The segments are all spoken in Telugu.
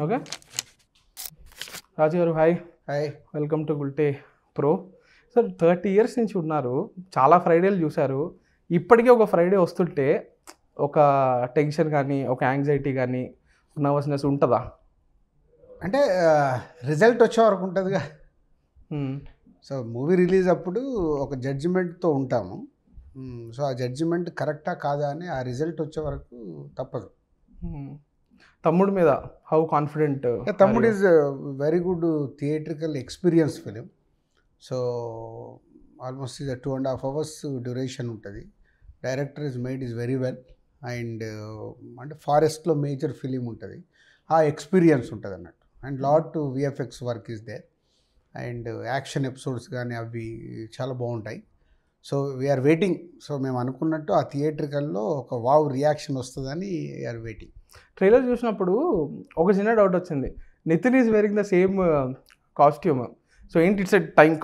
ఓకే. రాజు గారు hi. Hi. Welcome to Gulte pro. Sir 30 years నుంచి ఉన్నారు, చాలా ఫ్రైడేలు చూశారు. ఇప్పటికీ ఒక ఫ్రైడే వస్తుంటే ఒక టెన్షన్ కానీ, ఒక యాంగ్జైటీ కానీ, నర్వస్నెస్ ఉంటుందా? అంటే రిజల్ట్ వచ్చే వరకు ఉంటుందిగా. సో మూవీ రిలీజ్ అప్పుడు ఒక జడ్జిమెంట్తో ఉంటాము. సో ఆ జడ్జిమెంట్ కరెక్టా కాదా అని ఆ రిజల్ట్ వచ్చే వరకు తప్పదు. తమ్ముడు మీద how confident? Thammudu is very good theatrical experience film. So almost ఇది 2.5 hours డ్యూరేషన్ ఉంటుంది. Director is made is very well. And అంటే ఫారెస్ట్లో మేజర్ ఫిలిం ఉంటుంది, ఆ ఎక్స్పీరియన్స్ ఉంటుంది అన్నట్టు. And lot VFX work is there. And action episodes కానీ అవి చాలా బాగుంటాయి. So we are waiting. సో మేము అనుకున్నట్టు ఆ థియేట్రికల్లో ఒక వావ్ రియాక్షన్ వస్తుందని వీఆర్ వెయిటింగ్. ట్రైలర్ చూసినప్పుడు ఒక చిన్న డౌట్ వచ్చింది. Nithiin is wearing the same costume. So ఏంటి, ఇట్స్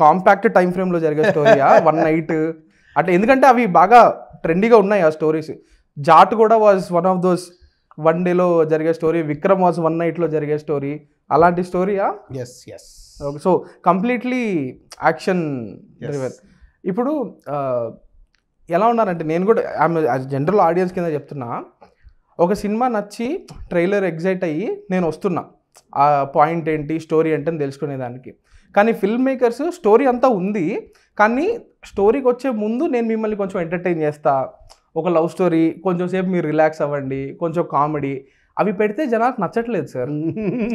కాంపాక్ట్ టైం ఫ్రేమ్లో జరిగే స్టోరీయా, 1 night అట్లా? ఎందుకంటే అవి బాగా ట్రెండీగా ఉన్నాయి ఆ స్టోరీస్. జాట్ కూడా వాజ్ వన్ ఆఫ్ దోస్ 1 dayలో జరిగే స్టోరీ. విక్రమ్ వాజ్ 1 nightలో జరిగే స్టోరీ. అలాంటి స్టోరీయా? Yes yes. Okay. So completely action driven. ఇప్పుడు ఎలా ఉన్నారంటే, నేను కూడా జనరల్ ఆడియన్స్ కింద చెప్తున్నా, ఒక సినిమా నచ్చి ట్రైలర్ ఎగ్జైట్ అయ్యి నేను వస్తున్నా ఆ పాయింట్ ఏంటి, స్టోరీ ఏంటని తెలుసుకునేదానికి. కానీ ఫిల్మ్ మేకర్స్ స్టోరీ అంతా ఉంది, కానీ స్టోరీకి వచ్చే ముందు నేను మిమ్మల్ని కొంచెం ఎంటర్టైన్ చేస్తా, ఒక లవ్ స్టోరీ, కొంచెం సేపు మీరు రిలాక్స్ అవ్వండి, కొంచెం కామెడీ, అవి పెడితే జనాలకు నచ్చట్లేదు సార్.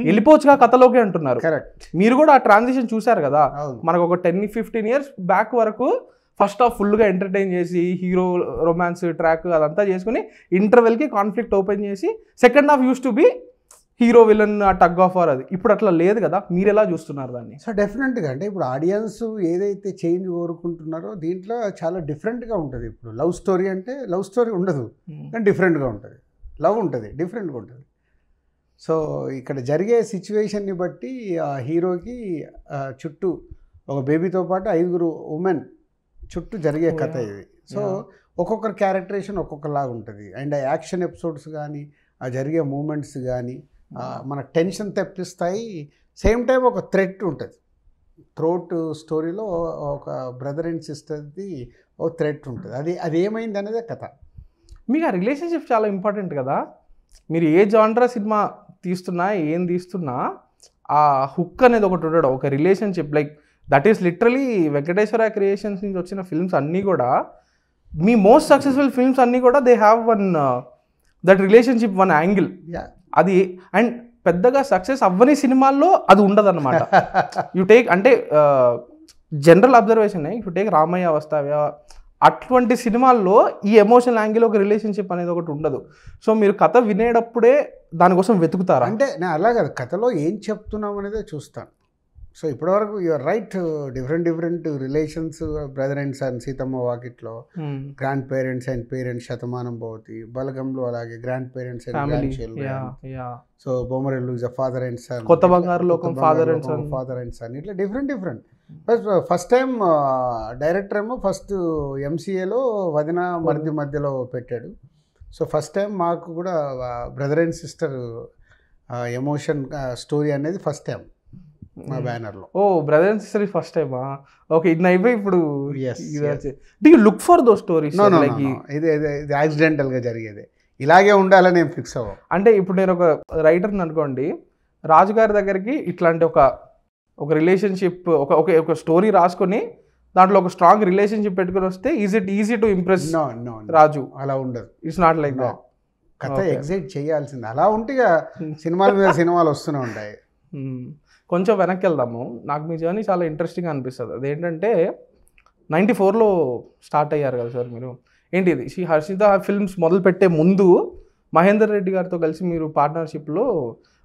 వెళ్ళిపోవచ్చుగా కథలోకి అంటున్నారు. కరెక్ట్. మీరు కూడా ఆ ట్రాన్సిషన్ చూశారు కదా. మనకు ఒక 10-15 years బ్యాక్ వరకు ఫస్ట్ హాఫ్ ఫుల్గా ఎంటర్టైన్ చేసి హీరో రొమాన్స్ ట్రాక్ అదంతా చేసుకుని ఇంటర్వెల్కి కాన్ఫ్లిక్ట్ ఓపెన్ చేసి second half use to be hero villain tug of war. అది ఇప్పుడు అట్లా లేదు కదా. మీరు ఎలా చూస్తున్నారు దాన్ని? సో డెఫినెట్గా అంటే ఇప్పుడు ఆడియన్స్ ఏదైతే చేంజ్ కోరుకుంటున్నారో దీంట్లో చాలా డిఫరెంట్గా ఉంటుంది. ఇప్పుడు లవ్ స్టోరీ అంటే లవ్ స్టోరీ ఉండదు, కానీ డిఫరెంట్గా ఉంటుంది. లవ్ ఉంటుంది, డిఫరెంట్గా ఉంటుంది. సో ఇక్కడ జరిగే సిచ్యువేషన్ని బట్టి ఆ హీరోకి చుట్టూ ఒక బేబీతో పాటు 5 ఉమెన్ చుట్టూ జరిగే కథ ఇది. సో ఒక్కొక్కరి క్యారెక్టరేషన్ ఒక్కొక్కలాగా ఉంటుంది. అండ్ ఆ యాక్షన్ ఎపిసోడ్స్ కానీ, ఆ జరిగే మూమెంట్స్ కానీ మన టెన్షన్ తెప్పిస్తాయి. సేమ్ టైం ఒక థ్రెట్ ఉంటుంది. థ్రోట్ స్టోరీలో ఒక బ్రదర్ అండ్ సిస్టర్ది ఒక థ్రెట్ ఉంటుంది. అది ఏమైంది అనేదే కథ. మీకు ఆ రిలేషన్షిప్ చాలా ఇంపార్టెంట్ కదా. మీరు ఏ జానరా సినిమా తీస్తున్నా, ఏం తీస్తున్నా, ఆ హుక్ అనేది ఒకటి ఉండడం, ఒక relationship. Like that is literally Venkateswara creations నుంచి వచ్చిన ఫిల్మ్స్ అన్నీ కూడా, మీ మోస్ట్ సక్సెస్ఫుల్ ఫిల్మ్స్ అన్నీ కూడా they have that relationship, 1 angle. అది అండ్ పెద్దగా సక్సెస్ అవ్వని సినిమాల్లో అది ఉండదు అనమాట. యు టేక్ అంటే general observation, you take Ramayya Vasthavayya, అటువంటి సినిమాల్లో ఈ ఎమోషనల్ యాంగిల్, ఒక రిలేషన్షిప్ అనేది ఒకటి ఉండదు. సో మీరు కథ వినేటప్పుడే దానికోసం వెతుకుతారా? అంటే నేను అలా కాదు, కథలో ఏం చెప్తున్నాం అనేదే చూస్తాను. సో ఇప్పటివరకు you're right, different relations, brother and son, Seethamma Vakitlo grandparents and parents, Shatamanam Bhavati, బలగంలో అలాగే grandparents and grandchildren. So Bommarillu is father and son, Kotha Bangaru Lokam father and son, ఇట్లా డిఫరెంట్. ఫస్ట్ టైం డైరెక్టర్ ఏమో ఫస్ట్ ఎంసీఏలో వదిన మరిది మధ్యలో పెట్టాడు. సో ఫస్ట్ టైం మాకు కూడా brother and sister emotion story అనేది ఫస్ట్ టైం మా బ్యానర్లో. ఓ బ్రదర్ అండ్ సిస్టర్ ఫస్ట్ టైమా? ఓకే. ఇది అయిపోయి ఇప్పుడు do you look for those stories? ఇది యాక్సిడెంటల్గా జరిగేది, ఇలాగే ఉండాలని నేను ఫిక్స్ అవ్వం. అంటే ఇప్పుడు నేను ఒక రైటర్ని అనుకోండి, రాజుగారి దగ్గరికి ఇట్లాంటి ఒక రిలేషన్షిప్, ఒక స్టోరీ రాసుకొని దాంట్లో ఒక స్ట్రాంగ్ రిలేషన్షిప్ పెట్టుకుని వస్తే ఈజీ టు ఇంప్రెస్ రాజు? అలా ఉండదు. It's not like that. కథ ఎగ్జైట్ చేయాల్సింది. అలా ఉంటే సినిమాల మీద సినిమాలు వస్తూనే ఉంటాయి. కొంచెం వెనక్కి వెళ్దాము. నాకు మీ జర్నీ చాలా ఇంట్రెస్టింగ్ అనిపిస్తుంది. అదేంటంటే 94లో స్టార్ట్ అయ్యారు కదా సార్ మీరు. ఏంటి ఇది, హర్షిత ఫిల్మ్స్ మొదలుపెట్టే ముందు మహేందర్ రెడ్డి గారితో కలిసి మీరు పార్ట్నర్షిప్లో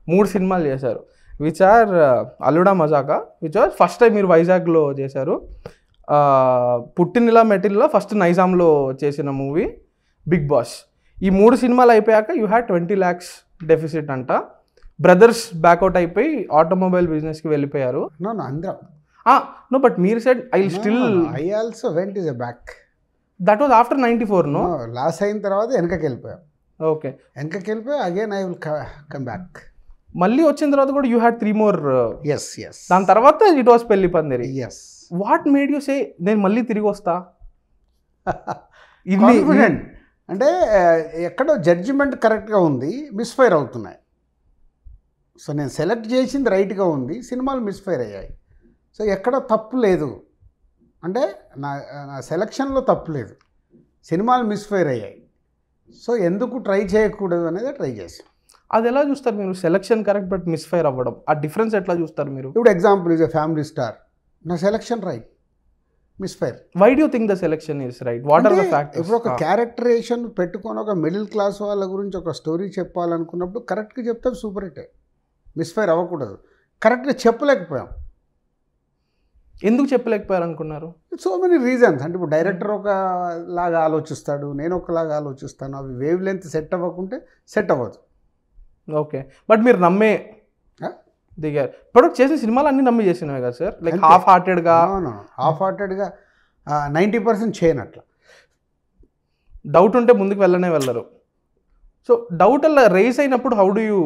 3 సినిమాలు చేశారు, which are Alluda Majaka, which are first time మీరు వైజాగ్లో చేశారు. పుట్టినిలా మెటినిలా ఫస్ట్ నైజాంలో చేసిన మూవీ బిగ్ బాస్. ఈ 3 సినిమాలు అయిపోయాక యూ హ్యాడ్ 20 lakhs డెఫిసిట్ అంట. బ్రదర్స్ బ్యాక్అవుట్ అయిపోయి ఆటోమొబైల్ బిజినెస్కి వెళ్ళిపోయారు. నో బట్ మీరు said I still I also went is a back. That was after 94. No, loss అయిన తర్వాత వెనకకి వెళ్ళిపోయాం. ఓకే, వెనకకి వెళ్ళిపోయి again I will come back. మళ్ళీ వచ్చిన తర్వాత కూడా you had 3 more. Yes yes దాని తర్వాత it was Pelli Pandiri. Yes what made you say నేను మళ్ళీ తిరిగి వస్తా? కాన్ఫిడెంట్ అంటే ఎక్కడో జడ్జిమెంట్ కరెక్ట్గా ఉంది, మిస్ఫైర్ అవుతున్నాయి. సో నేను సెలెక్ట్ చేసింది రైట్గా ఉంది, సినిమాలు మిస్ఫైర్ అయ్యాయి. సో ఎక్కడ తప్పు లేదు అంటే నా సెలక్షన్లో తప్పు లేదు, సినిమాలు మిస్ఫైర్ అయ్యాయి. సో ఎందుకు ట్రై చేయకూడదు అనేది ట్రై చేశాను. అది ఎలా చూస్తారు మీరు? సెలక్షన్ కరెక్ట్ బట్ మిస్ఫైర్ అవ్వడం, ఆ డిఫరెన్స్ ఎట్లా చూస్తారు మీరు? ఇప్పుడు example is a Family Star, నా selection right, misfire. Why do think the selection is right? What are the factors? ఇప్పుడు ఒక క్యారెక్టరేషన్ పెట్టుకొని ఒక మిడిల్ క్లాస్ వాళ్ళ గురించి ఒక స్టోరీ చెప్పాలనుకున్నప్పుడు కరెక్ట్గా చెప్తే సూపర్ హిట్, మిస్ఫైర్ అవ్వకూడదు. కరెక్ట్గా చెప్పలేకపోయాం. ఎందుకు చెప్పలేకపోయారు అనుకున్నారు? So many reasons. అంటే ఇప్పుడు డైరెక్టర్ ఒకలాగా ఆలోచిస్తాడు, నేను ఒకలాగా ఆలోచిస్తాను, అవి వేవ్ లెంత్ సెట్ అవ్వకుంటే సెట్ అవ్వదు. ఓకే, బట్ మీరు నమ్మే దిగారు. ఇప్పుడు చేసిన సినిమాలు అన్నీ నమ్మి చేసినవే కదా సార్? లైక్ హాఫ్ హార్టెడ్గా 90% చేయను. అట్లా డౌట్ ఉంటే ముందుకు వెళ్ళరు. సో డౌట్ అలా రేస్ అయినప్పుడు హౌ డూ యూ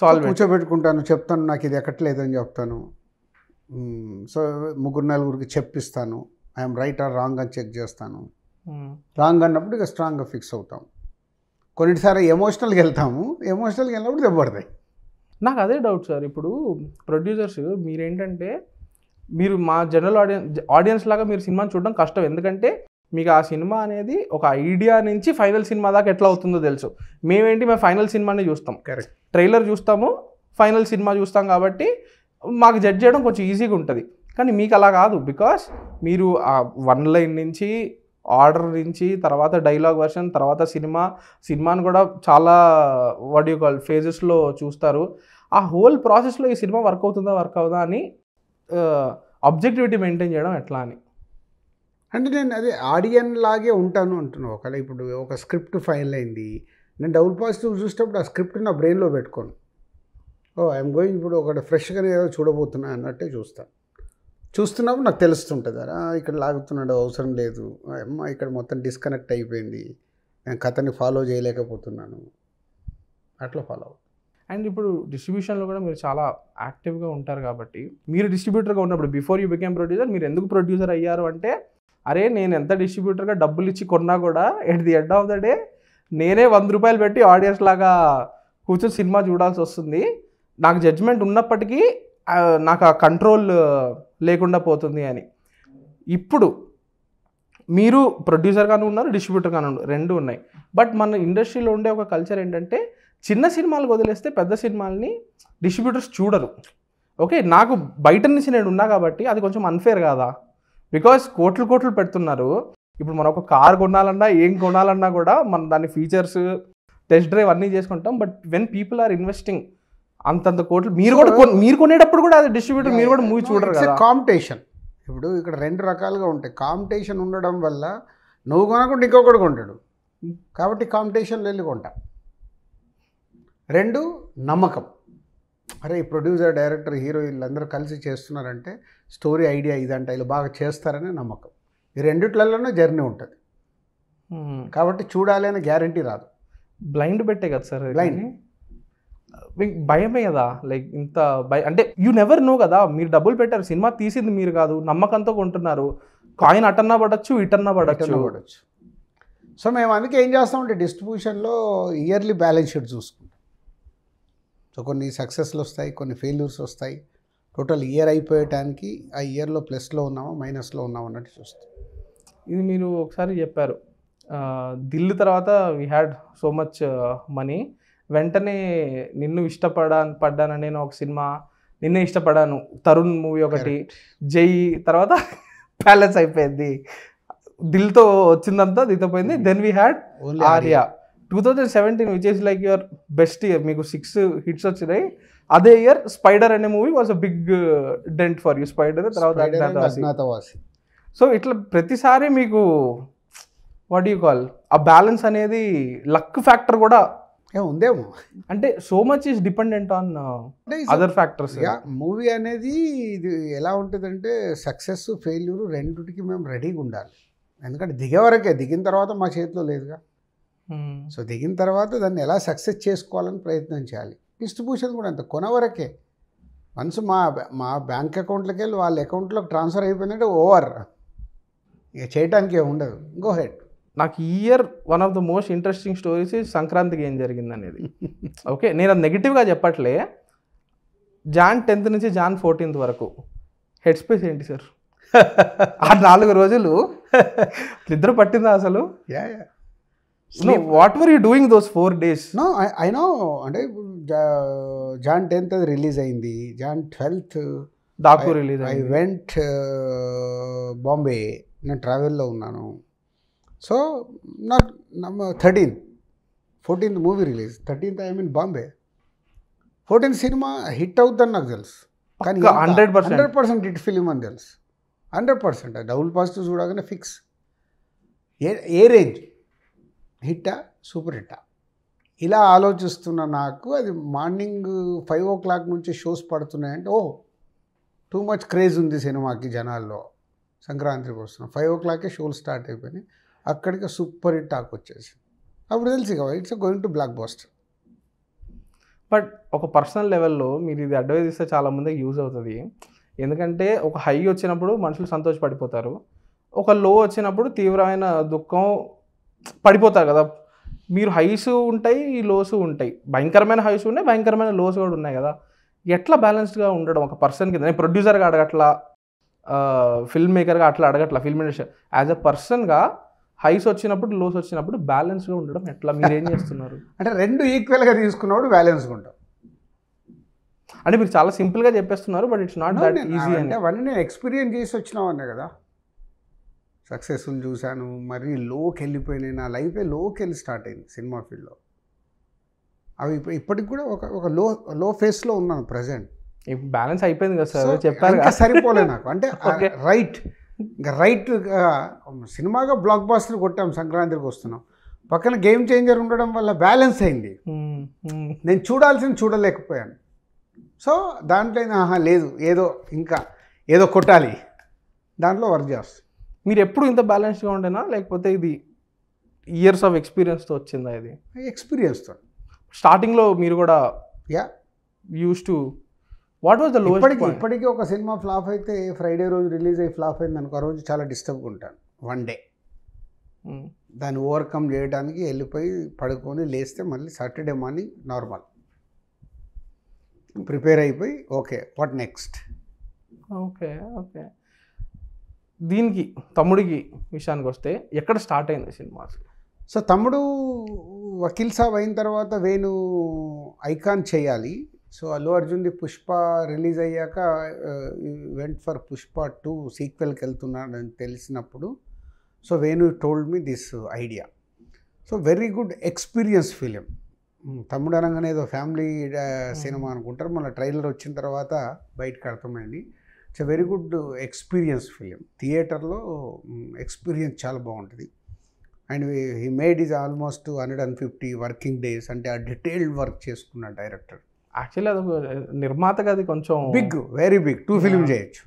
సాల్వ్? కూర్చోబెట్టుకుంటాను, చెప్తాను నాకు ఇది ఎక్కట్లేదని చెప్తాను. సో 3-4 చెప్పిస్తాను, ఐఎమ్ రైట్ ఆర్ రాంగ్ అని చెక్ చేస్తాను. రాంగ్ అన్నప్పుడు ఇక స్ట్రాంగ్గా ఫిక్స్ అవుతాం. కొన్నిసారి ఎమోషనల్గా వెళ్తాము, ఎమోషనల్గా వెళ్ళినప్పుడు దెబ్బపడతాయి. నాకు అదే డౌట్ సార్. ఇప్పుడు ప్రొడ్యూసర్స్ మీరేంటంటే మీరు మా జనరల్ ఆడియన్స్ లాగా మీరు సినిమాని చూడడం కష్టం. ఎందుకంటే మీకు ఆ సినిమా అనేది ఒక ఐడియా నుంచి ఫైనల్ సినిమా దాకా ఎట్లా అవుతుందో తెలుసు. మేము ఫైనల్ సినిమాని చూస్తాం, కరెక్ట్, ట్రైలర్ చూస్తాము, ఫైనల్ సినిమా చూస్తాం. కాబట్టి మాకు జడ్జ్ చేయడం కొంచెం ఈజీగా ఉంటుంది. కానీ మీకు అలా కాదు. బికాస్ మీరు ఆ 1 లైన్ నుంచి, ఆర్డర్ నుంచి, తర్వాత డైలాగ్ వర్షన్, తర్వాత సినిమాని కూడా చాలా వాట్ యూ కాల్ ఫేజెస్లో చూస్తారు. ఆ హోల్ ప్రాసెస్లో ఈ సినిమా వర్క్ అవుదా అని ఆబ్జెక్టివిటీ మెయింటైన్ చేయడం ఎట్లా అని. అంటే నేను అదే ఆడియన్ లాగే ఉంటాను అంటున్నాను. ఒకవేళ ఇప్పుడు ఒక స్క్రిప్ట్ ఫైల్ అయింది, నేను డబుల్ పాజిటివ్ చూసేటప్పుడు ఆ స్క్రిప్ట్ నా బ్రెయిన్లో పెట్టుకోను. ఐఎమ్ గోయింగ్, ఇప్పుడు ఒకటి ఫ్రెష్గానే ఏదో చూడబోతున్నా అన్నట్టే చూస్తున్నప్పుడు నాకు తెలుస్తుంటుంది, ఇక్కడ లాగుతున్నాడు, అవసరం లేదు, అమ్మ ఇక్కడ మొత్తం డిస్కనెక్ట్ అయిపోయింది, నేను కథని ఫాలో చేయలేకపోతున్నాను, అట్లా ఫాలో అవుతాను. అండ్ ఇప్పుడు డిస్ట్రిబ్యూషన్లో కూడా మీరు చాలా యాక్టివ్గా ఉంటారు. కాబట్టి మీరు డిస్ట్రిబ్యూటర్గా ఉన్నప్పుడు బిఫోర్ యూ బికేమ్ ప్రొడ్యూసర్ మీరు ఎందుకు ప్రొడ్యూసర్ అయ్యారు అంటే, అరే నేను ఎంత డిస్ట్రిబ్యూటర్గా డబ్బులు ఇచ్చి కొన్నా కూడా at the end of the day నేనే 100 రూపాయలు పెట్టి ఆడియన్స్ లాగా కూర్చొని సినిమా చూడాల్సి వస్తుంది. నాకు జడ్జ్మెంట్ ఉన్నప్పటికీ నాకు ఆ కంట్రోల్ లేకుండా పోతుంది అని. ఇప్పుడు మీరు ప్రొడ్యూసర్గానే ఉన్నారు, డిస్ట్రిబ్యూటర్గానే ఉన్నారు, 2 ఉన్నాయి. బట్ మన ఇండస్ట్రీలో ఉండే ఒక కల్చర్ ఏంటంటే చిన్న సినిమాలు వదిలేస్తే పెద్ద సినిమాలని డిస్ట్రిబ్యూటర్స్ చూడరు. ఓకే, నాకు బయట నుంచి నేను ఉన్నా కాబట్టి అది కొంచెం అన్ఫేర్ కాదా? బికాస్ కోట్లు పెడుతున్నారు. ఇప్పుడు మనం ఒక కార్ కొనాలన్నా ఏం కొనాలన్నా కూడా మనం దాని ఫీచర్స్, టెస్ట్ డ్రైవ్ అన్నీ చేసుకుంటాం. But when people are investing అంతంత కోట్లు, మీరు కొనేటప్పుడు కూడా అది డిస్ట్రిబ్యూటర్ మీరు కూడా మూవీ చూడరు కదా. కాంపిటీషన్ ఇప్పుడు ఇక్కడ 2 రకాలుగా ఉంటాయి. కాంపిటీషన్ ఉండడం వల్ల నువ్వు కొనకుండా ఇంకొకటి కొంటాడు, కాబట్టి కాంపిటీషన్లో వెళ్ళి కొంటా. 2 నమ్మకం. అరే ఈ ప్రొడ్యూసర్, డైరెక్టర్, హీరో వీళ్ళందరూ కలిసి చేస్తున్నారంటే స్టోరీ ఐడియా ఇదంటే వీళ్ళు బాగా చేస్తారనే నమ్మకం. ఈ రెండిట్లలోనే జర్నీ ఉంటుంది. కాబట్టి చూడాలి అనే గ్యారంటీ రాదు. బ్లైండ్ పెట్టే కదా సార్, బ్లైండ్ భయమే కదా. లైక్ ఇంత అంటే యూ నెవర్ నో కదా. మీరు డబ్బులు పెట్టారు, సినిమా తీసింది మీరు కాదు, నమ్మకంతో కొంటున్నారు. కాయిన్ అటన్నా పడచ్చు, ఇటన్నా పడచ్చు. సో మేము అందుకే ఏం చేస్తామంటే డిస్ట్రిబ్యూషన్లో ఇయర్లీ బ్యాలెన్స్ షీట్ చూసుకుంటాం. సో కొన్ని సక్సెస్లు వస్తాయి, కొన్ని ఫెయిల్యూర్స్ వస్తాయి. టోటల్ ఇయర్ అయిపోయటానికి ఆ ఇయర్లో ప్లస్లో ఉన్నామా మైనస్లో ఉన్నామా అన్నట్టు చూస్తాం. ఇది మీరు ఒకసారి చెప్పారు, దిల్ తర్వాత we had so much money, వెంటనే నిన్ను పడ్డాను నేను ఒక సినిమా, నిన్నే ఇష్టపడాను తరుణ్ మూవీ ఒకటి, జై, తర్వాత ప్యాలెస్ అయిపోయింది, దిల్తో వచ్చిందంతా దిగిపోయింది. Then we had Arya 2017 which is like your best year. మీకు 6 హిట్స్ వచ్చినాయి. అదే ఇయర్ స్పైడర్ అనే movie was a big dent for you. Spyder తర్వాత అజ్ఞాతవాసి. సో ఇట్లా ప్రతిసారి మీకు వాట్ యూ కాల్ ఆ బ్యాలెన్స్ అనేది లక్ ఫ్యాక్టర్ కూడా ఉందేమో. అంటే so much is dependent on other factors. Movie అనేది ఇది ఎలా ఉంటుందంటే సక్సెస్ ఫెయిల్యూర్ రెండుటికి మేము రెడీగా ఉండాలి. ఎందుకంటే దిగే వరకే, దిగిన తర్వాత మా చేతిలో లేదుగా. సో దిగిన తర్వాత దాన్ని ఎలా సక్సెస్ చేసుకోవాలని ప్రయత్నం చేయాలి. డిస్ట్రిబ్యూషన్ కూడా అంతే, కొనవరకే. వన్స్ మా బ్యాంక్ అకౌంట్లోకి వెళ్ళి వాళ్ళ అకౌంట్లోకి ట్రాన్స్ఫర్ అయిపోయిందంటే ఓవర్, ఇక చేయడానికి ఉండదు. Go head. నాకు ఈ year one of the most interesting stories సంక్రాంతికి ఏం జరిగింది అనేది. ఓకే, నేను అది నెగిటివ్గా చెప్పట్లే. జాన్ 10th నుంచి జాన్ 14th వరకు హెడ్ స్పేస్ ఏంటి సార్? ఆ 4 రోజులు నిద్ర పట్టిందా అసలు? What were you doing those 4 days? No I know. అంటే జాన్ 10th అది రిలీజ్ అయింది, Jan 12th Daaku release I went Bombay, నేను ట్రావెల్లో ఉన్నాను. సో నాకు 14th movie release, 13th I mean Bombay. 14th సినిమా హిట్ అవుతుందని నాకు తెలుసు, కానీ 100% హిట్ ఫిలిం అని తెలుసు. 100% డబుల్ పాజిటివ్ చూడగానే ఫిక్స్. ఏ రేంజ్ హిట్టా, సూపర్ హిట్టా, ఇలా ఆలోచిస్తున్న నాకు అది మార్నింగ్ 5 o'clock నుంచి షోస్ పడుతున్నాయంటే ఓ టూ మచ్ క్రేజ్ ఉంది సినిమాకి జనాల్లో, సంక్రాంతికి వస్తున్నాం. 5 o'clock షోలు స్టార్ట్ అయిపోయినాయి, అక్కడికి సూపర్ హిట్ టాక్ వచ్చేసి అప్పుడు తెలిసి కదా it's going to block buster. But ఒక పర్సనల్ లెవెల్లో మీరు ఇది అడ్వైజ్ ఇస్తే చాలామందికి యూజ్ అవుతుంది. ఎందుకంటే ఒక హై వచ్చినప్పుడు మనుషులు సంతోషపడిపోతారు, ఒక లో వచ్చినప్పుడు తీవ్రమైన దుఃఖం పడిపోతారు కదా. మీరు హైస్ ఉంటాయి, లోస్ ఉంటాయి, భయంకరమైన హైస్ ఉన్నాయి, భయంకరమైన లోస్ కూడా ఉన్నాయి కదా. ఎట్లా బ్యాలెన్స్డ్గా ఉండడం ఒక పర్సన్ కింద? నేను ప్రొడ్యూసర్గా అడగట్లా, ఫిల్మ్ మేకర్గా అట్లా అడగట్లా, ఫిల్మ్ ఇండస్ట్రీ యాజ్ అ పర్సన్గా హైస్ వచ్చినప్పుడు లోస్ వచ్చినప్పుడు బ్యాలెన్స్గా ఉండడం ఎట్లా, మీరు ఏం చేస్తున్నారు? అంటే రెండు ఈక్వల్గా తీసుకున్నప్పుడు బ్యాలెన్స్గా ఉంటాం. అంటే మీరు చాలా సింపుల్గా చెప్పేస్తున్నారు, but it's not that easy. అంటే అవన్నీ నేను ఎక్స్పీరియన్స్ చేసి వచ్చినావన్నే కదా. సక్సెస్ఫుల్ చూశాను, మరీ లోకి వెళ్ళిపోయినాయి, నా లైఫే లోకి వెళ్ళి స్టార్ట్ అయింది సినిమా ఫీల్డ్లో. అవి ఇప్పటికి కూడా ఒక లో ఫేస్లో ఉన్నాను ప్రజెంట్. బ్యాలెన్స్ అయిపోయింది కదా సార్, చెప్పారు ఇంకా సరిపోలే నాకు. అంటే రైట్, ఇంకా రైట్ సినిమాగా బ్లాక్ బాస్టర్ కొట్టాం, సంక్రాంతికి వస్తున్నాం, పక్కన గేమ్ చేంజర్ ఉండడం వల్ల బ్యాలెన్స్ అయింది. నేను చూడాల్సింది చూడలేకపోయాను. సో దాంట్లో లేదు, ఇంకా ఏదో కొట్టాలి, దాంట్లో వర్క్ చేస్తాం. మీరు ఎప్పుడు ఇంత బ్యాలెన్స్గా ఉండేనా, లేకపోతే ఇది ఇయర్స్ ఆఫ్ ఎక్స్పీరియన్స్తో వచ్చిందా? ఇది ఎక్స్పీరియన్స్తో. స్టార్టింగ్లో మీరు కూడా use to what was the lowest point? ఇప్పటికీ ఒక సినిమా ఫ్లాప్ అయితే ఫ్రైడే రోజు రిలీజ్ అయ్యి ఫ్లాప్ అయింది అనుకో, ఆ రోజు చాలా డిస్టర్బ్గా ఉంటాను. 1 day దాన్ని ఓవర్కమ్ చేయడానికి వెళ్ళిపోయి పడుకొని లేస్తే మళ్ళీ సాటర్డే మార్నింగ్ నార్మల్ ప్రిపేర్ అయిపోయి okay what next. Okay okay. దీనికి తమ్ముడికి విషయానికి వస్తే ఎక్కడ స్టార్ట్ అయింది సినిమా? సో తమ్ముడు వకీల్ సాబ్ అయిన తర్వాత వేణు ఐకాన్ చేయాలి. సో అల్లు అర్జున్ది పుష్ప రిలీజ్ అయ్యాక వెంట్ ఫర్ పుష్ప 2 సీక్వెల్కి వెళ్తున్నాడని తెలిసినప్పుడు so Venu told me this idea. So very good experience film. తమ్ముడు అనగానే ఏదో ఫ్యామిలీ సినిమా అనుకుంటారు, మళ్ళీ ట్రైలర్ వచ్చిన తర్వాత బయటకు అర్థమైంది. It's a very good experience film. థియేటర్లో ఎక్స్పీరియన్స్ చాలా బాగుంటుంది. And he made is almost 150 working days. అంటే ఆ డీటెయిల్డ్ వర్క్ చేసుకున్న డైరెక్టర్. యాక్చువల్లీ అది నిర్మాతగా అది కొంచెం బిగ్, వెరీ బిగ్, 2 ఫిలిం చేయొచ్చు.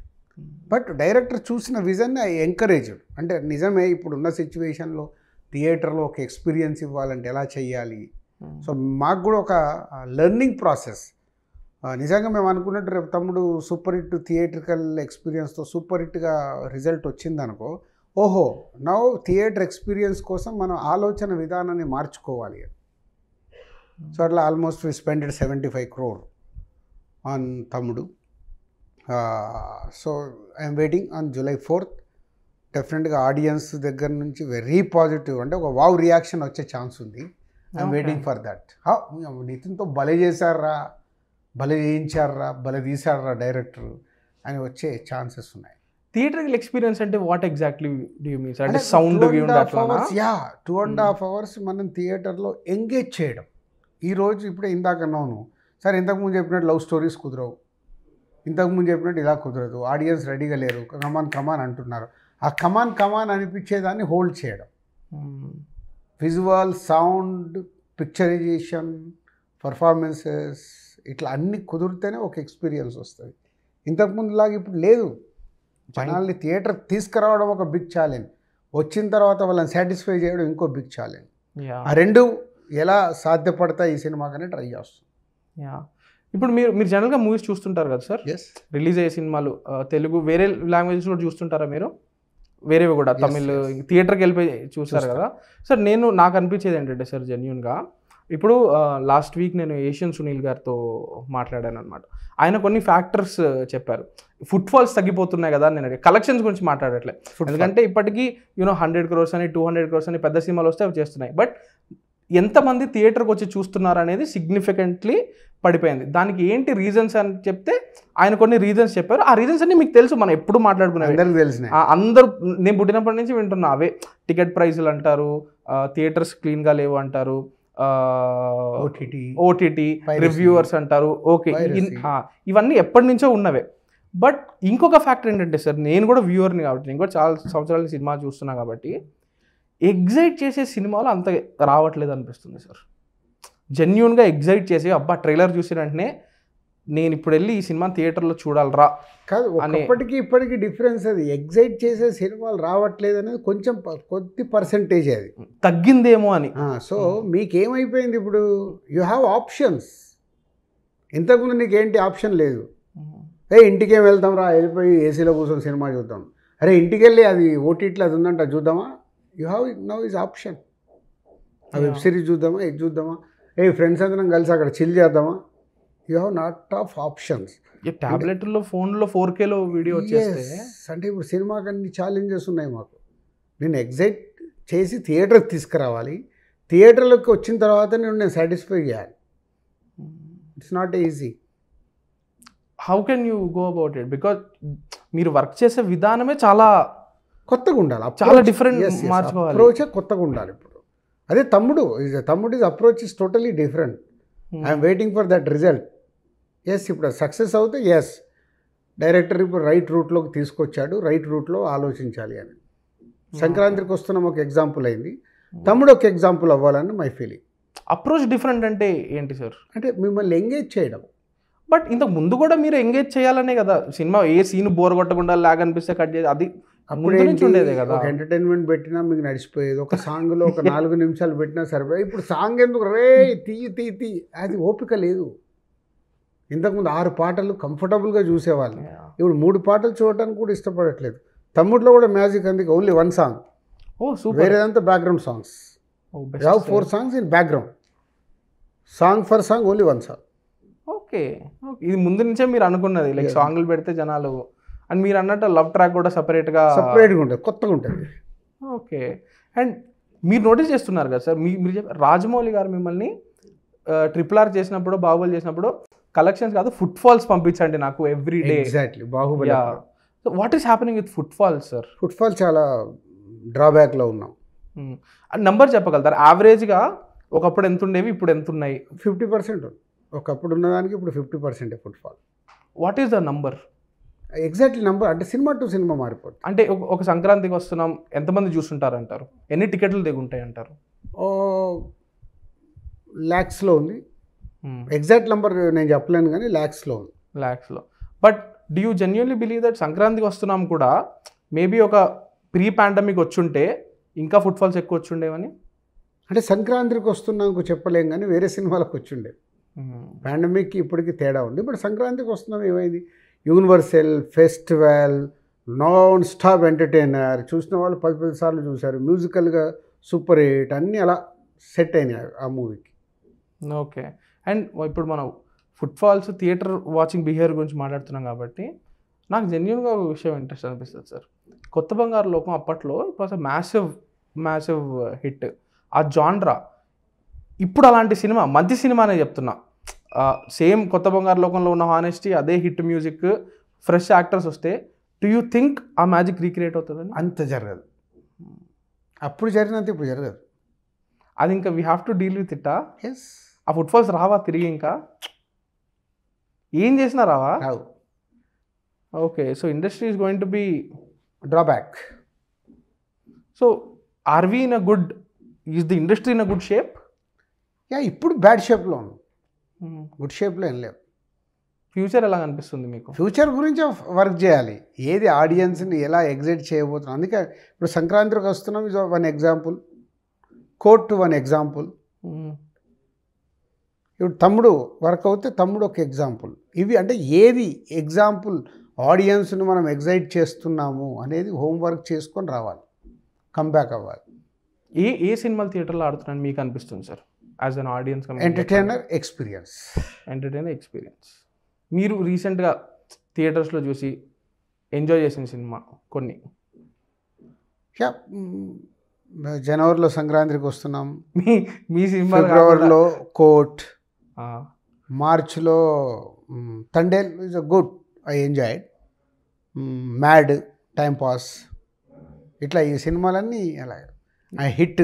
బట్ డైరెక్టర్ చూసిన విజన్ని ఐ ఎంకరేజ్డ్. అంటే నిజమే ఇప్పుడున్న సిచ్యువేషన్లో థియేటర్లో ఒక ఎక్స్పీరియన్స్ ఇవ్వాలంటే ఎలా చెయ్యాలి. సో మాకు కూడా ఒక లెర్నింగ్ ప్రాసెస్. నిజంగా మేము అనుకున్నట్టు రేపు తమ్ముడు సూపర్ హిట్ థియేట్రికల్ ఎక్స్పీరియన్స్తో సూపర్ హిట్గా రిజల్ట్ వచ్చిందనుకో, ఓహో నౌ థియేటర్ ఎక్స్పీరియన్స్ కోసం మనం ఆలోచన విధానాన్ని మార్చుకోవాలి. సో అట్లా almost we spended 75 crore on Thammudu. So I'm waiting on July 4th. డెఫినెట్గా ఆడియన్స్ దగ్గర నుంచి వెరీ పాజిటివ్, అంటే ఒక వావ్ రియాక్షన్ వచ్చే ఛాన్స్ ఉంది. I'm waiting for that. నితిన్తో భలే చేశారా, భలే చేయించారా, భలే తీశారా డైరెక్టర్ అని వచ్చే ఛాన్సెస్ ఉన్నాయి. థియేటర్కల్ ఎక్స్పీరియన్స్ అంటే what exactly do you mean? అంటే సౌండ్ 2.5 hours మనం థియేటర్లో ఎంగేజ్ చేయడం. ఈరోజు ఇప్పుడే ఇందాక అన్నాను సార్, ఇంతకుముందు చెప్పినట్టు లవ్ స్టోరీస్ కుదరవు, ఇంతకుముందు చెప్పినట్టు ఇలా కుదరదు, ఆడియన్స్ రెడీగా లేరు, కమాన్ అంటున్నారు. ఆ కమాన్ అనిపించేదాన్ని హోల్డ్ చేయడం. విజువల్, సౌండ్, పిక్చరైజేషన్, పర్ఫార్మెన్సెస్ ఇట్లా అన్నీ కుదిరితేనే ఒక ఎక్స్పీరియన్స్ వస్తుంది. ఇంతకుముందులాగా ఇప్పుడు లేదు. జనాల్ని థియేటర్ తీసుకురావడం ఒక బిగ్ ఛాలెంజ్, వచ్చిన తర్వాత వాళ్ళని సాటిస్ఫై చేయడం ఇంకో బిగ్ ఛాలెంజ్. ఆ రెండు ఎలా సాధ్యపడతాయి ఈ సినిమాకనే ట్రై చేస్తాం. యా ఇప్పుడు మీరు మీరు జనరల్గా మూవీస్ చూస్తుంటారు కదా సార్, ఎస్ రిలీజ్ అయ్యే సినిమాలు తెలుగు వేరే లాంగ్వేజెస్ కూడా చూస్తుంటారా మీరు? వేరేవి కూడా తమిళ్ థియేటర్కి వెళ్ళిపోయి చూస్తారు కదా సార్. నాకు అనిపించేది ఏంటంటే సార్ జెన్యున్గా, ఇప్పుడు లాస్ట్ వీక్ నేను ఏషియన్ సునీల్ గారితో మాట్లాడాను అనమాట. ఆయన కొన్ని ఫ్యాక్టర్స్ చెప్పారు. ఫుట్ఫాల్స్ తగ్గిపోతున్నాయి కదా, నేను కలెక్షన్స్ గురించి మాట్లాడట్లే. ఎందుకంటే ఇప్పటికీ 100 crores అని 200 crores అని పెద్ద సినిమాలు వస్తే అవి చేస్తున్నాయి. బట్ ఎంతమంది థియేటర్కి వచ్చి చూస్తున్నారు అనేది సిగ్నిఫికెంట్లీ పడిపోయింది. దానికి ఏంటి రీజన్స్ అని చెప్తే ఆయన కొన్ని రీజన్స్ చెప్పారు. ఆ రీజన్స్ అన్ని మీకు తెలుసు, మనం ఎప్పుడు మాట్లాడుకున్నాం, అందరూ నేను పుట్టినప్పటి నుంచి వింటున్నా అవే. టికెట్ ప్రైజులు అంటారు, థియేటర్స్ క్లీన్గా లేవు అంటారు, ఓటీటీ రివ్యూవర్స్ అంటారు. ఓకే, ఇవన్నీ ఎప్పటి నుంచో ఉన్నవే. బట్ ఇంకొక ఫ్యాక్టర్ ఏంటంటే సార్, నేను కూడా వ్యూవర్ని కాబట్టి, నేను కూడా చాలా సంవత్సరాల సినిమా చూస్తున్నా కాబట్టి ఎగ్జైట్ చేసే సినిమాలు అంత రావట్లేదు అనిపిస్తుంది సార్. జెన్యున్గా ఎగ్జైట్ చేసి అబ్బా ట్రైలర్ చూసిన వెంటనే నేను ఇప్పుడు వెళ్ళి ఈ సినిమా థియేటర్లో చూడాలరా కాదు, ఒకప్పటికి ఇప్పటికి డిఫరెన్స్. అది ఎగ్జైట్ చేసే సినిమాలు రావట్లేదు అనేది కొంచెం కొద్ది పర్సెంటేజ్ అది తగ్గిందేమో అని. సో మీకేమైపోయింది ఇప్పుడు, యూ హ్యావ్ ఆప్షన్స్. ఇంతకుముందు నీకేంటి ఆప్షన్ లేదు. ఇంటికేం వెళ్తాం రా, వెళ్ళిపోయి ఏసీలో కూర్చొని సినిమా చూద్దాం. అరే ఇంటికి వెళ్ళి అది ఓటీటీలో అది ఉందంట చూద్దామా. You have now is option. ఆ వెబ్ సిరీస్ చూద్దామా, ఇది చూద్దామా, ఫ్రెండ్స్ అందరం కలిసి అక్కడ చిల్ చేద్దామా. You have not of options. ట్యాబ్లెట్లో ఫోన్లో 4Kలో వీడియో వచ్చేస్తే అంటే ఇప్పుడు సినిమాకి అన్ని ఛాలెంజెస్ ఉన్నాయి మాకు. నేను ఎగ్జైట్ చేసి థియేటర్కి తీసుకురావాలి, థియేటర్లోకి వచ్చిన తర్వాత నేను సాటిస్ఫై చేయాలి. It's not easy. How can you go about it? Because మీరు వర్క్ చేసే విధానమే చాలా కొత్తగా ఉండాలి, చాలా డిఫరెంట్ మార్చుకోవాలి, అప్రోచే కొత్తగా ఉండాలి. ఇప్పుడు అదే Thammudu is approach is totally different. I'm waiting for that result. Yes ఇప్పుడు సక్సెస్ అవుతే ఎస్ డైరెక్టర్ ఇప్పుడు రైట్ రూట్లోకి తీసుకొచ్చాడు, రైట్ రూట్లో ఆలోచించాలి అని. సంక్రాంతికి వస్తున్నాం ఒక ఎగ్జాంపుల్ అయింది, తమ్ముడు ఒక ఎగ్జాంపుల్ అవ్వాలని మై ఫీలింగ్. అప్రోచ్ డిఫరెంట్ అంటే ఏంటి సార్? అంటే మిమ్మల్ని ఎంగేజ్ చేయడం. బట్ ఇంతకు ముందు కూడా మీరు ఎంగేజ్ చేయాలనే కదా, సినిమా ఏ సీన్ బోర్ కొట్టకుండా లాగ్ అనిపిస్తే కట్ చేసి అది అప్పుడు ఉండేది కదా. ఒక ఎంటర్టైన్మెంట్ పెట్టినా మీకు నడిచిపోయేది, ఒక సాంగ్లో ఒక 4 నిమిషాలు పెట్టినా సరిపోయి. ఇప్పుడు సాంగ్ ఎందుకు రే తీ అది ఓపిక లేదు. ఇంతకుముందు 6 పాటలు కంఫర్టబుల్గా చూసేవాళ్ళు, ఇప్పుడు 3 పాటలు చూడటానికి కూడా ఇష్టపడట్లేదు. తమ్ముడిలో కూడా మ్యాజిక్ అందుకే ఓన్లీ 1 సాంగ్, వేరేదంతా background songs. 4 songs in background, song for song only 1 song. Okay, ఇది ముందు నుంచే మీరు అనుకున్నది, లైక్ సాంగ్లు పెడితే జనాలు అండ్ మీరు అన్నట్టు లవ్ ట్రాక్ కూడా సపరేట్గా ఉంటుంది, కొత్తగా ఉంటుంది. ఓకే, అండ్ మీరు నోటీస్ చేస్తున్నారు కదా సార్, మీరు రాజమౌళి గారు మిమ్మల్ని RRR చేసినప్పుడు, బాహుబలి చేసినప్పుడు కలెక్షన్స్ కాదు ఫుట్ఫాల్స్ పంపించండి నాకు every day. Exactly, Baahubali. So what is happening with footfalls sir? Footfall చాలా డ్రాబ్యాక్లో ఉన్నాం. నంబర్ చెప్పగలుగుతారు యావరేజ్గా? ఒకప్పుడు ఎంత ఉండేవి, ఇప్పుడు ఎంత ఉన్నాయి? 50%. ఒకప్పుడు ఉన్నదానికి ఇప్పుడు 50% footfall. What is the number? Exactly number అంటే సినిమా టు సినిమా మారిపోతుంది. అంటే ఒక సంక్రాంతికి వస్తున్నాం, ఎంతమంది చూస్తుంటారు అంటారు? ఎన్ని టికెట్లు దిగుంటాయి అంటారు? ల్యాక్స్లో ఉంది. ఎగ్జాక్ట్ నెంబర్ నేను చెప్పలేను కానీ ల్యాక్స్లో ఉంది. ల్యాక్స్లో. But do you genuinely believe that Sankranthiki Vasthunam కూడా మేబీ ఒక ప్రీ పాండమిక్ వచ్చుంటే ఇంకా ఫుట్ఫాల్స్ ఎక్కువ వచ్చుండేవని? అంటే సంక్రాంతికి వస్తున్నాకు చెప్పలేం కానీ వేరే సినిమాలకు వచ్చుండే. పాండమిక్కి ఇప్పటికీ తేడా ఉంది. ఇప్పుడు సంక్రాంతికి వస్తున్నాం ఏమైంది, universal festival, non stop entertainer, చూసిన వాళ్ళు 10 సార్లు చూశారు, మ్యూజికల్గా సూపర్ హిట్, అన్నీ అలా సెట్ అయినాయి ఆ మూవీకి. ఓకే, అండ్ ఇప్పుడు మనం ఫుట్ఫాల్స్ థియేటర్ వాచింగ్ బిహేవియర్ గురించి మాట్లాడుతున్నాం కాబట్టి నాకు జెన్యున్గా ఒక విషయం ఇంట్రెస్ట్ అనిపిస్తుంది సార్. కొత్త బంగారు లోకం అప్పట్లో it was a massive hit. ఆ జాన్రా ఇప్పుడు అలాంటి సినిమా మంచి సినిమా అనే చెప్తున్నా. సేమ్ కొత్త బంగారు లోకంలో ఉన్న హానెస్టీ, అదే హిట్ మ్యూజిక్, ఫ్రెష్ యాక్టర్స్ వస్తే డూ యూ థింక్ ఆ మ్యాజిక్ రీక్రియేట్ అవుతుందని? అంత జరగదు, అప్పుడు జరిగినంత ఇప్పుడు జరగదు. అది ఇంకా we have to deal with it. Yes, ఆ ఫుట్ఫాల్స్ రావా తిరిగి? ఇంకా ఏం చేసినా రావా? రావు. Okay, so industry is going to be drawback. So are we in a good, is the industry in a good shape? ఇప్పుడు బ్యాడ్ షేప్లో ఉంది, గుడ్ షేప్లో ఏం లేవు. ఫ్యూచర్ ఎలా అనిపిస్తుంది మీకు? ఫ్యూచర్ గురించి వర్క్ చేయాలి, ఏది ఆడియన్స్ని ఎలా ఎగ్జైట్ చేయబోతున్నాం. అందుకే ఇప్పుడు సంక్రాంతికి వస్తున్నాం, ఇది 1 ఎగ్జాంపుల్, కోర్ట్ 1 ఎగ్జాంపుల్. ఇప్పుడు తమ్ముడు వర్క్ అవుతే తమ్ముడు ఒక ఎగ్జాంపుల్. ఇవి అంటే ఏది ఎగ్జాంపుల్ ఆడియన్స్ని మనం ఎగ్జైట్ చేస్తున్నాము అనేది హోంవర్క్ చేసుకొని రావాలి, కంబ్యాక్ అవ్వాలి. ఏ సినిమాలు థియేటర్లో ఆడుతున్నాను మీకు అనిపిస్తుంది sir as an audience? Entertainer experience. Entertainer experience. మీరు రీసెంట్గా థియేటర్స్లో చూసి ఎంజాయ్ చేసిన సినిమా కొన్ని? జనవరిలో సంక్రాంతికి వస్తున్నాం, మీ సినిమా. ఫిబ్రవరిలో కోర్ట్, మార్చ్లో Thandel is a good, I enjoyed. Mad, time pass, ఇట్లా ఈ సినిమాలన్నీ అలా ఐ హిట్.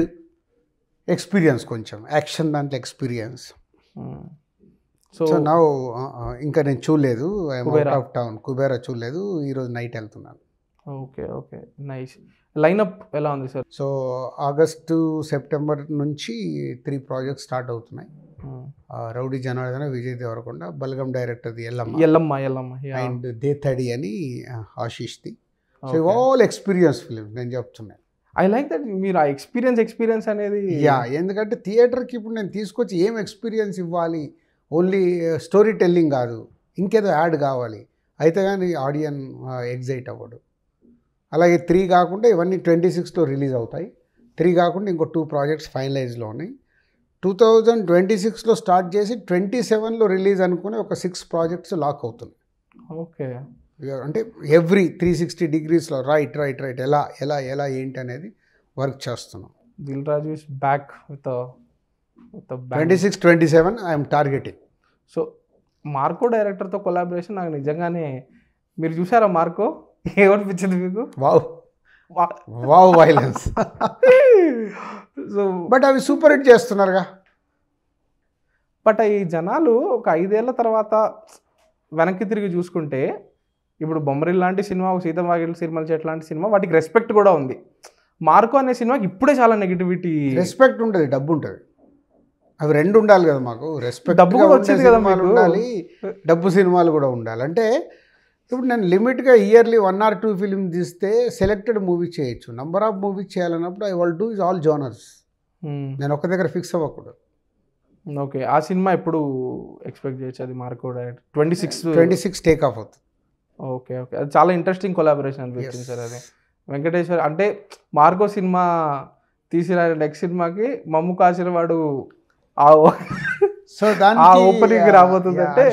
ఎక్స్పీరియన్స్ కొంచెం యాక్షన్ దాంట్లో ఎక్స్పీరియన్స్. సో నా ఇంకా నేను చూడలేదు, I'm out of town. Kubera చూడలేదు, ఈరోజు నైట్ వెళ్తున్నాను. Okay okay, nice. లైనప్ ఎలా ఉంది సార్? సో ఆగస్టు సెప్టెంబర్ నుంచి 3 ప్రాజెక్ట్స్ స్టార్ట్ అవుతున్నాయి. రౌడీ జనార్దన, విజయ్ దేవరకొండ, బల్గం డైరెక్టర్ది ఎల్లమ్మ అండ్ దేతడి అని ఆశీష్ది. సో ఆల్ ఎక్స్పీరియన్స్ ఫిలిం నేను చెప్తున్నాను. ఐ లైక్ దట్ మీరు ఆ ఎక్స్పీరియన్స్ అనేది. ఎందుకంటే థియేటర్కి ఇప్పుడు నేను తీసుకొచ్చి ఏం ఎక్స్పీరియన్స్ ఇవ్వాలి, ఓన్లీ స్టోరీ టెల్లింగ్ కాదు, ఇంకేదో యాడ్ కావాలి, అయితే కానీ ఆడియన్ ఎగ్జైట్ అవ్వడు. అలాగే 3 కాకుండా ఇవన్నీ 26లో రిలీజ్ అవుతాయి. 3 కాకుండా ఇంకో 2 ప్రాజెక్ట్స్ ఫైనలైజ్లో ఉన్నాయి. 2026లో స్టార్ట్ చేసి 27లో రిలీజ్ అనుకుని ఒక 6 ప్రాజెక్ట్స్ లాక్ అవుతున్నాయి. ఓకే, అంటే ఎవ్రీ 360 degreesలో రైట్ ఎలా ఏంటి అనేది వర్క్ చేస్తున్నాం. Dil Raju is back with 26-27 I'm targeting. So Marco డైరెక్టర్తో కొలాబరేషన్ నాకు నిజంగానే, మీరు చూసారా మార్కో? ఏమనిపించింది మీకు? Wow violence. సో బట్ అవి సూపర్ హిట్ చేస్తున్నారుగా. బట్ ఈ జనాలు ఒక 5 ఏళ్ల తర్వాత వెనక్కి తిరిగి చూసుకుంటే, ఇప్పుడు బొమ్మరిల్ లాంటి సినిమా, సీతం వాకిలి సినిమాల చెట్టు లాంటి సినిమా, వాటికి రెస్పెక్ట్ కూడా ఉంది. మార్కో అనే సినిమాకి ఇప్పుడే చాలా నెగిటివిటీ. రెస్పెక్ట్ ఉంటుంది, డబ్బు ఉంటుంది, అవి రెండు ఉండాలి కదా మాకు. రెస్పెక్ట్, డబ్బు కూడా వచ్చింది కదా ఉండాలి, డబ్బు సినిమాలు కూడా ఉండాలి. అంటే ఇప్పుడు నేను లిమిట్గా ఇయర్లీ 1 or 2 ఫిలిం తీస్తే సెలెక్టెడ్ మూవీ చేయొచ్చు. నంబర్ ఆఫ్ మూవీ చేయాలన్నప్పుడు I will do is all genres. నేను ఒక దగ్గర ఫిక్స్ అవ్వకూడదు. ఓకే, ఆ సినిమా ఎప్పుడు ఎక్స్పెక్ట్ చేయొచ్చు? అది మార్కో డైరెక్ట్ 26 టేక్ ఆఫ్ అవుతుంది. ఓకే ఓకే, అది చాలా ఇంట్రెస్టింగ్ కొలాబరేషన్ అనిపించింది సార్. అది వెంకటేశ్వర్ అంటే మార్కో సినిమా తీసిన నెక్స్ట్ సినిమాకి మమ్ము కాసిన వాడు సో దానికి ఓపెనింగ్ రాబోతుందంటే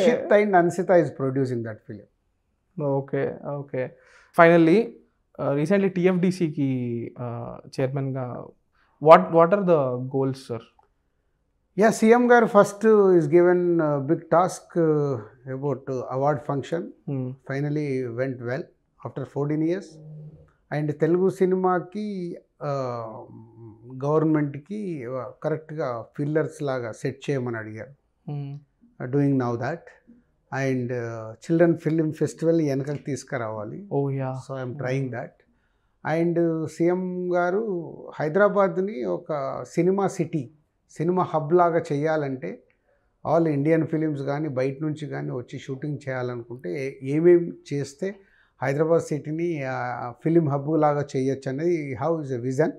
Hanshitha is producing that film. Okay okay. Finally recently టీఎఫ్డిసికి చైర్మన్గా what are the goals sir? CM గారు first is given big task about award function. Finally went well after 14 years. And Telugu సినిమాకి గవర్నమెంట్కి కరెక్ట్గా ఫిల్లర్స్ లాగా సెట్ చేయమని అడిగారు. Doing now that. And children film festival వెనకకి తీసుకురావాలి. So I'm trying that. And CM గారు హైదరాబాద్ని ఒక సినిమా సిటీ, సినిమా హబ్ లాగా చేయాలంటే ఆల్ ఇండియన్ ఫిలిమ్స్ కానీ బయట నుంచి కానీ వచ్చి షూటింగ్ చేయాలనుకుంటే ఏమేమి చేస్తే హైదరాబాద్ సిటీని ఫిలిం హబ్ లాగా చేయొచ్చు అనేది హౌ ఇస్ ఎ విజన్.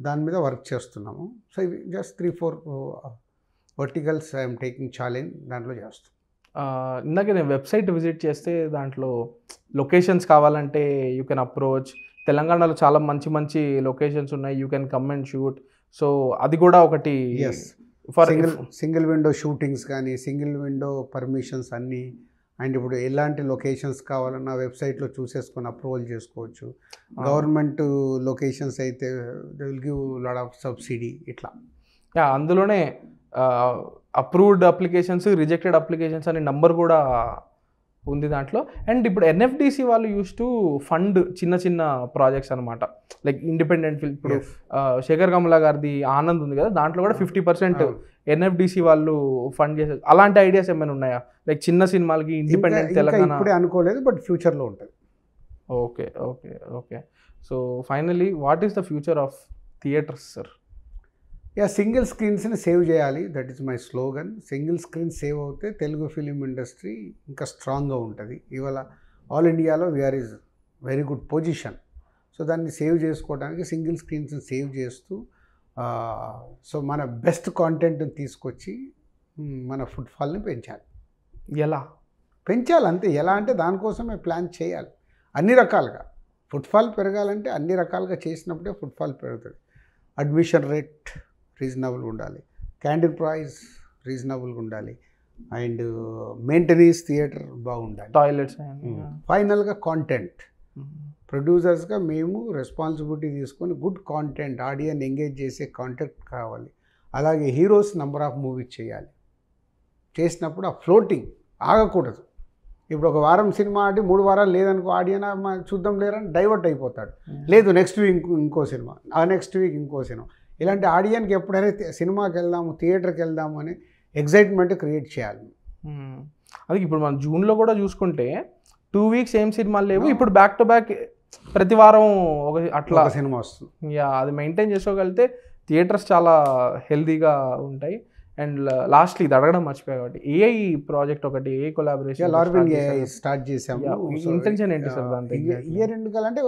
దాని మీద వర్క్ చేస్తున్నాము. సో ఇవి just 3-4 verticals I'm taking challenge, దాంట్లో చేస్తాం. ఇందాక నేను వెబ్సైట్ విజిట్ చేస్తే దాంట్లో లొకేషన్స్ కావాలంటే యూ కెన్ అప్రోచ్. తెలంగాణలో చాలా మంచి మంచి లొకేషన్స్ ఉన్నాయి, you can come and shoot. So అది కూడా ఒకటి. ఫర్ సింగిల్ విండో షూటింగ్స్ కానీ, సింగిల్ విండో పర్మిషన్స్ అన్నీ. అండ్ ఇప్పుడు ఎలాంటి లొకేషన్స్ కావాలన్నా వెబ్సైట్లో చూసేసుకొని అప్రూవల్ చేసుకోవచ్చు. గవర్నమెంట్ లొకేషన్స్ అయితే they will give lot of subsidy. ఇట్లా అందులోనే అప్రూవ్డ్ అప్లికేషన్స్, రిజెక్టెడ్ అప్లికేషన్స్ అనే నంబర్ కూడా ఉంది దాంట్లో. అండ్ ఇప్పుడు ఎన్ఎఫ్డిసి వాళ్ళు యూస్ టు ఫండ్ చిన్న చిన్న ప్రాజెక్ట్స్ అనమాట, లైక్ ఇండిపెండెంట్ ఫిల్మ్. ఇప్పుడు శేఖర్ కమలా గారిది ఆనంద్ ఉంది కదా, దాంట్లో కూడా 50% ఎన్ఎఫ్డిసి వాళ్ళు ఫండ్ చేసేది. అలాంటి ఐడియాస్ ఏమైనా ఉన్నాయా? లైక్ చిన్న సినిమాలకి ఇండిపెండెంట్ తెలంగాణ. ఇప్పుడే అనుకోలేదు, బట్ ఫ్యూచర్లో ఉంటుంది. Okay okay okay. So finally what is the future of theatres sir? Single స్క్రీన్స్ని సేవ్ చేయాలి, that is my slogan. Single screen save అవుతే తెలుగు ఫిలిం ఇండస్ట్రీ ఇంకా స్ట్రాంగ్గా ఉంటుంది. ఇవాళ ఆల్ ఇండియాలో we're is very good position. So దాన్ని సేవ్ చేసుకోవడానికి సింగిల్ స్క్రీన్స్ని సేవ్ చేస్తూ సో మన బెస్ట్ కాంటెంట్ని తీసుకొచ్చి మన ఫుట్ఫాల్ని పెంచాలి. ఎలా? పెంచాలి అంతే. ఎలా అంటే దానికోసమే ప్లాన్ చేయాలి అన్ని రకాలుగా. ఫుట్ఫాల్ పెరగాలంటే అన్ని రకాలుగా చేసినప్పుడే ఫుట్ఫాల్ పెరుగుతుంది. అడ్మిషన్ రేట్ రీజనబుల్గా ఉండాలి, క్యాండిల్ ప్రైస్ రీజనబుల్గా ఉండాలి, అండ్ మెయింటెనెన్స్ థియేటర్ బాగుండాలి, టాయిలెట్స్. ఫైనల్గా కాంటెంట్. ప్రొడ్యూసర్స్గా మేము రెస్పాన్సిబిలిటీ తీసుకొని గుడ్ కాంటెంట్, ఆడియన్ ఎంగేజ్ చేసే కాంటెంట్ కావాలి. అలాగే హీరోస్ నెంబర్ ఆఫ్ మూవీస్ చేయాలి. చేసినప్పుడు ఆ ఫ్లోటింగ్ ఆగకూడదు. ఇప్పుడు ఒక వారం సినిమా ఆడి 3 వారాలు లేదనుకో, ఆడియన్ చూద్దాం లేరని డైవర్ట్ అయిపోతాడు. లేదు నెక్స్ట్ వీక్ ఇంకో సినిమా, ఆ నెక్స్ట్ వీక్ ఇంకో సినిమా. ఇలాంటి ఆడియన్కి ఎప్పుడైనా సినిమాకి వెళ్దాము, థియేటర్కి వెళ్దాము అని ఎగ్జైట్మెంట్ క్రియేట్ చేయాలి. అది ఇప్పుడు మనం జూన్లో కూడా చూసుకుంటే 2 వీక్స్ ఏం సినిమాలు లేవు. ఇప్పుడు బ్యాక్ టు బ్యాక్ ప్రతి వారం ఒక అట్లా సినిమా వస్తుంది. యా, అది మెయింటైన్ చేసుకోగలిగితే థియేటర్స్ చాలా హెల్తీగా ఉంటాయి. అండ్ లాస్ట్లీ ఇది అడగడం మర్చిపోయా కాబట్టి ఏఐ ప్రాజెక్ట్ ఒకటి, AI collaboration Larven AI start చేసాము. ఇంటెన్షన్ ఏంటి సార్ దాంతో? ఇయర్ ఎందుకంటే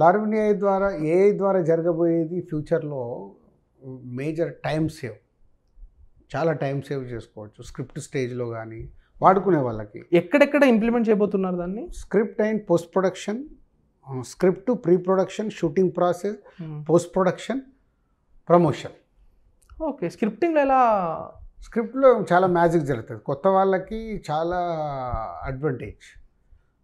లార్విన్ ఏఐ ద్వారా జరగబోయేది ఫ్యూచర్లో మేజర్ టైం సేవ్, చాలా టైం సేవ్ చేసుకోవచ్చు. స్క్రిప్ట్ స్టేజ్లో కానీ వాడుకునే వాళ్ళకి ఎక్కడెక్కడ ఇంప్లిమెంట్ చేయబోతున్నారు దాన్ని? Script and post production, script, pre production, shooting process, post production, promotion. Okay, స్క్రిప్టింగ్లో ఎలా? స్క్రిప్ట్లో చాలా మ్యాజిక్ జరుగుతుంది. కొత్త వాళ్ళకి చాలా అడ్వాంటేజ్.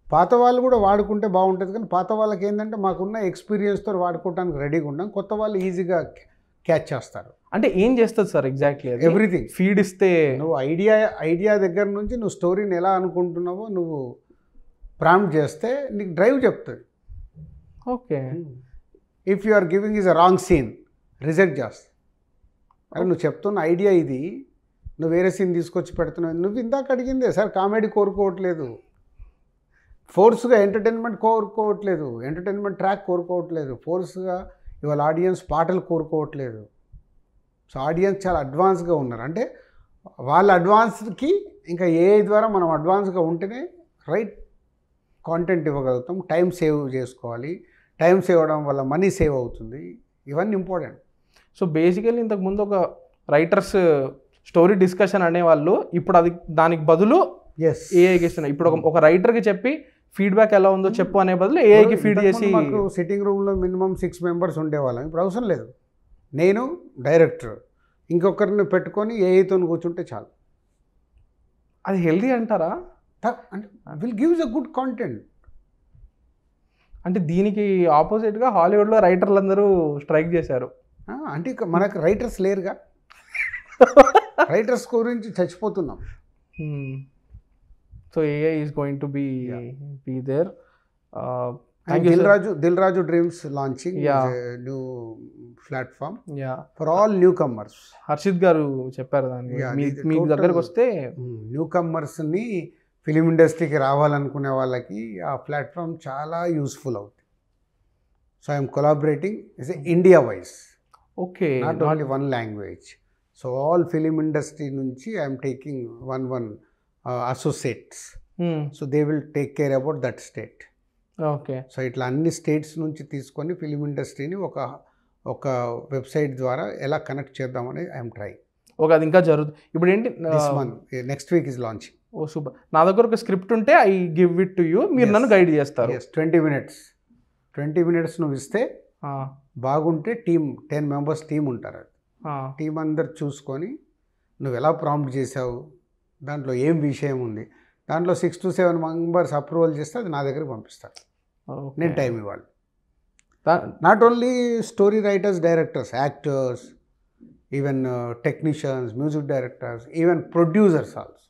పాత వాళ్ళు కూడా వాడుకుంటే బాగుంటుంది, కానీ పాత వాళ్ళకి ఏంటంటే మాకున్న ఎక్స్పీరియన్స్తో వాడుకోవడానికి రెడీగా ఉన్నాం. కొత్త వాళ్ళు ఈజీగా క్యాచ్ చేస్తారు. అంటే ఏం చేస్తుంది సార్ ఎగ్జాక్ట్లీ? ఎవ్రీథింగ్. ఫీడ్ ఇస్తే నువ్వు ఐడియా దగ్గర నుంచి నువ్వు స్టోరీని ఎలా అనుకుంటున్నావో నువ్వు ప్రాంప్ట్ చేస్తే నీకు డ్రైవ్ చెప్తుంది. Okay, if you are giving is a wrong scene, reject చేస్తా. అరే నువ్వు చెప్తున్న ఐడియా ఇది, నువ్వు వేరే సీన్ తీసుకొచ్చి పెడుతున్నావు. నువ్వు ఇందాక అడిగిందే సార్, కామెడీ కోరుకోవట్లేదు, ఫోర్స్గా ఎంటర్టైన్మెంట్ కోరుకోవట్లేదు, ఎంటర్టైన్మెంట్ ట్రాక్ కోరుకోవట్లేదు, ఫోర్స్గా ఇవాళ ఆడియన్స్ పాటలు కోరుకోవట్లేదు. సో ఆడియన్స్ చాలా అడ్వాన్స్గా ఉన్నారు. అంటే వాళ్ళ అడ్వాన్స్కి ఇంకా ఏఐ ద్వారా మనం అడ్వాన్స్గా ఉంటేనే రైట్ కాంటెంట్ ఇవ్వగలుగుతాం. టైం సేవ్ చేసుకోవాలి, టైం సేవ్ అవ్వడం వల్ల మనీ సేవ్ అవుతుంది. ఇవన్నీ ఇంపార్టెంట్. సో బేసికల్లీ ఇంతకుముందు ఒక రైటర్స్ స్టోరీ డిస్కషన్ అనేవాళ్ళు, ఇప్పుడు అది దానికి బదులు ఏఐకి ఇస్తున్నారు. ఇప్పుడు ఒక రైటర్కి చెప్పి ఫీడ్బ్యాక్ ఎలా ఉందో చెప్పు అనే బదులు ఏఐకి ఫీడ్ చేసి. మాకు సిట్టింగ్ రూమ్లో మినిమం 6 మెంబర్స్ ఉండేవాళ్ళం. ఇప్పుడు అవసరం లేదు. నేను డైరెక్టర్, ఇంకొకరిని పెట్టుకొని ఏఐతో కూర్చుంటే చాలు. అది హెల్దీ అంటారా? అంటే will gives a good content. అంటే దీనికి ఆపోజిట్గా హాలీవుడ్లో రైటర్లు అందరూ స్ట్రైక్ చేశారు. అంటే మనకు రైటర్స్ లేరుగా. రైటర్స్ గురించి చచ్చిపోతున్నాం. So AI is going to be there. Dil Raju dreams launching new platform for all newcomers. Harshith గారు చెప్పారు దాన్ని. మీ దగ్గరకు వస్తే న్యూ కమ్మర్స్ని ఫిలిం ఇండస్ట్రీకి రావాలనుకునే వాళ్ళకి ఆ ప్లాట్ఫామ్ చాలా యూస్ఫుల్ అవుతుంది. So I'm collaborating is India wise, okay, not only one language. So all film industry నుంచి I'm taking one associates. So they will take care about that state. Okay. So ఇట్లా అన్ని స్టేట్స్ నుంచి తీసుకొని ఫిలిం ఇండస్ట్రీని ఒక వెబ్సైట్ ద్వారా ఎలా కనెక్ట్ చేద్దామని ఐఎమ్ ట్రై. ఓకే, అది ఇంకా జరుగుతుంది. ఇప్పుడు ఏంటి, next week is launching. Oh super. నా దగ్గర ఒక స్క్రిప్ట్ ఉంటే I give it to you, మీరు నన్ను గైడ్ చేస్తారు. 20 minutes నువ్వు ఇస్తే బాగుంటే 10 members టీం ఉంటారు. టీం అందరు చూసుకొని నువ్వు ఎలా ప్రాంప్ట్ చేసావు, దాంట్లో ఏం విషయం ఉంది, దాంట్లో 6 to 7 members అప్రూవల్ చేస్తే అది నా దగ్గరికి పంపిస్తారు. నేను టైం ఇవ్వాలి. Not only story writers, directors, actors, even technicians, music directors, even producers also.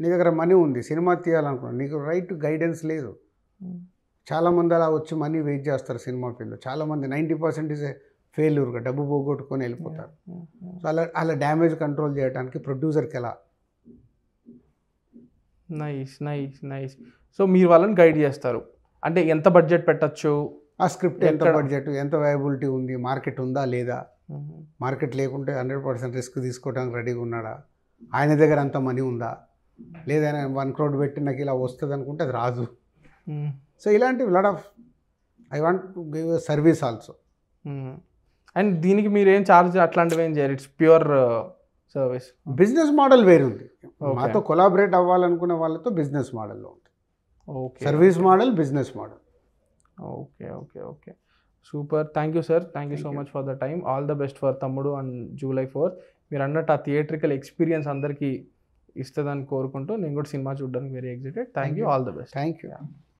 నీ దగ్గర మనీ ఉంది, సినిమా తీయాలనుకున్నాను, నీకు రైట్ గైడెన్స్ లేదు. చాలామంది అలా వచ్చి మనీ వెయిట్ చేస్తారు సినిమా ఫీల్డ్లో. చాలామంది 90% ఇస్ ఫెయిల్యూర్గా డబ్బు పోగొట్టుకొని వెళ్ళిపోతారు. సో అలా డ్యామేజ్ కంట్రోల్ చేయడానికి ప్రొడ్యూసర్కి ఎలా. నైస్. సో మీరు వాళ్ళని గైడ్ చేస్తారు. అంటే ఎంత బడ్జెట్ పెట్టచ్చు, ఆ స్క్రిప్ట్ ఎంత బడ్జెట్, ఎంత వయబిలిటీ ఉంది, మార్కెట్ ఉందా లేదా, మార్కెట్ లేకుంటే 100% రిస్క్ తీసుకోవడానికి రెడీగా ఉన్నాడా, ఆయన దగ్గర అంత మనీ ఉందా, లేదా 1 crore పెట్టి నాకు ఇలా వస్తుంది అనుకుంటే అది రాదు. సో ఇలాంటివి lot of I want to give a service also. And దీనికి మీరు ఏం ఛార్జ్ అట్లాంటివి ఏం చేయరు, it's pure service. Business model వేరుంది. Okay. మాతో కొలాబరేట్ అవ్వాలనుకునే వాళ్ళతో బిజినెస్ మోడల్లో ఉంటుంది. Okay. Service model, business model. Okay okay okay super. Thank you sir, thank you so much for the time. All the best for Thammudu and July 4. మీరు అన్నట్టు ఆ థియేట్రికల్ ఎక్స్పీరియన్స్ అందరికీ ఇస్తుందని కోరుకుంటూ నేను కూడా సినిమా చూడడానికి very excited. Thank you, all the best. Thank you.